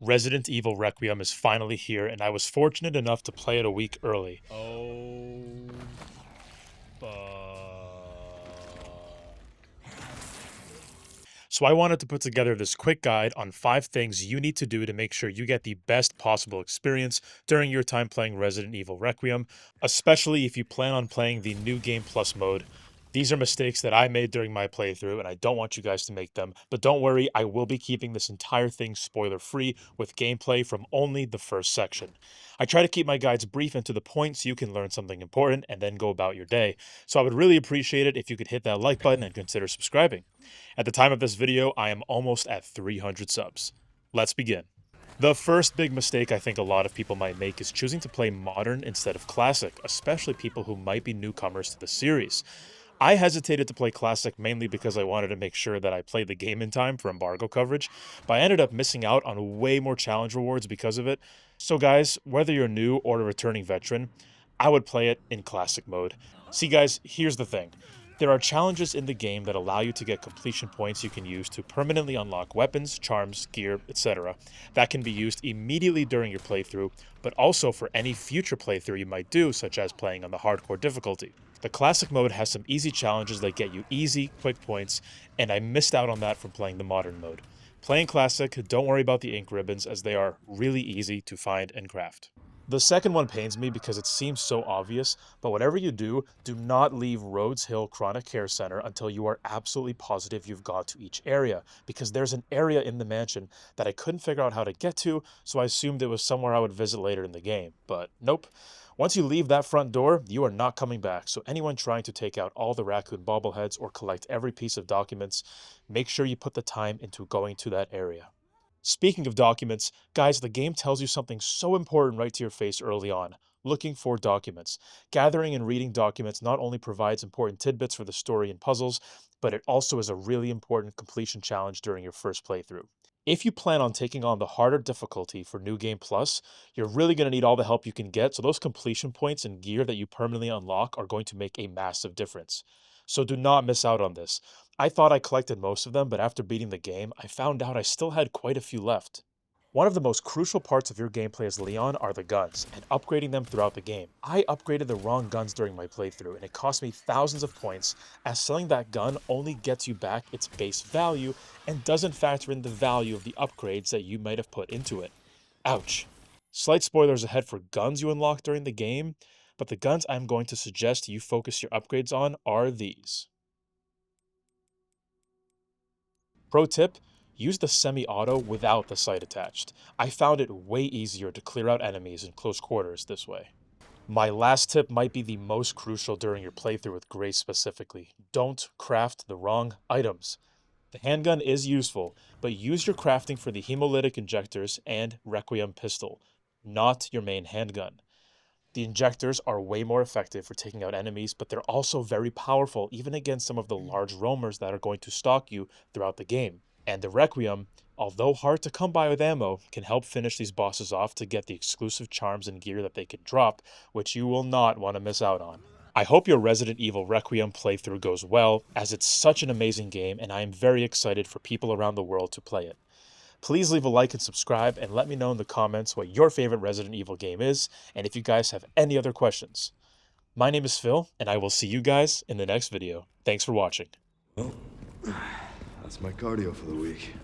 Resident Evil Requiem is finally here, and I was fortunate enough to play it a week early. Oh, fuck. So I wanted to put together this quick guide on 5 things you need to do to make sure you get the best possible experience during your time playing Resident Evil Requiem, especially if you plan on playing the New Game Plus mode. These are mistakes that I made during my playthrough, and I don't want you guys to make them. But don't worry, I will be keeping this entire thing spoiler-free with gameplay from only the first section. I try to keep my guides brief and to the point so you can learn something important and then go about your day. So I would really appreciate it if you could hit that like button and consider subscribing. At the time of this video, I am almost at 300 subs. Let's begin. The first big mistake I think a lot of people might make is choosing to play modern instead of classic, especially people who might be newcomers to the series. I hesitated to play classic mainly because I wanted to make sure that I played the game in time for embargo coverage, but I ended up missing out on way more challenge rewards because of it. So guys, whether you're new or a returning veteran, I would play it in classic mode. See guys, here's the thing. There are challenges in the game that allow you to get completion points you can use to permanently unlock weapons, charms, gear, etc. that can be used immediately during your playthrough, but also for any future playthrough you might do, such as playing on the hardcore difficulty. The classic mode has some easy challenges that get you easy, quick points, and I missed out on that from playing the modern mode. Playing classic, don't worry about the ink ribbons as they are really easy to find and craft. The second one pains me because it seems so obvious, but whatever you do, do not leave Rhodes Hill Chronic Care Center until you are absolutely positive you've got to each area, because there's an area in the mansion that I couldn't figure out how to get to, so I assumed it was somewhere I would visit later in the game, but nope. Once you leave that front door, you are not coming back, so anyone trying to take out all the raccoon bobbleheads or collect every piece of documents, make sure you put the time into going to that area. Speaking of documents, guys, the game tells you something so important right to your face early on. Looking for documents. Gathering and reading documents not only provides important tidbits for the story and puzzles, but it also is a really important completion challenge during your first playthrough. If you plan on taking on the harder difficulty for New Game Plus, you're really going to need all the help you can get, so those completion points and gear that you permanently unlock are going to make a massive difference. So do not miss out on this. I thought I collected most of them, but after beating the game, I found out I still had quite a few left. One of the most crucial parts of your gameplay as Leon are the guns, and upgrading them throughout the game. I upgraded the wrong guns during my playthrough, and it cost me thousands of points, as selling that gun only gets you back its base value, and doesn't factor in the value of the upgrades that you might have put into it. Ouch. Slight spoilers ahead for guns you unlock during the game, but the guns I'm going to suggest you focus your upgrades on are these. Pro tip, use the semi-auto without the sight attached. I found it way easier to clear out enemies in close quarters this way. My last tip might be the most crucial during your playthrough with Grace specifically. Don't craft the wrong items. The handgun is useful, but use your crafting for the hemolytic injectors and Requiem pistol, not your main handgun. The injectors are way more effective for taking out enemies, but they're also very powerful even against some of the large roamers that are going to stalk you throughout the game. And the Requiem, although hard to come by with ammo, can help finish these bosses off to get the exclusive charms and gear that they can drop, which you will not want to miss out on. I hope your Resident Evil Requiem playthrough goes well, as it's such an amazing game and I am very excited for people around the world to play it. Please leave a like and subscribe, and let me know in the comments what your favorite Resident Evil game is, and if you guys have any other questions. My name is Phil, and I will see you guys in the next video. Thanks for watching. Well, that's my cardio for the week.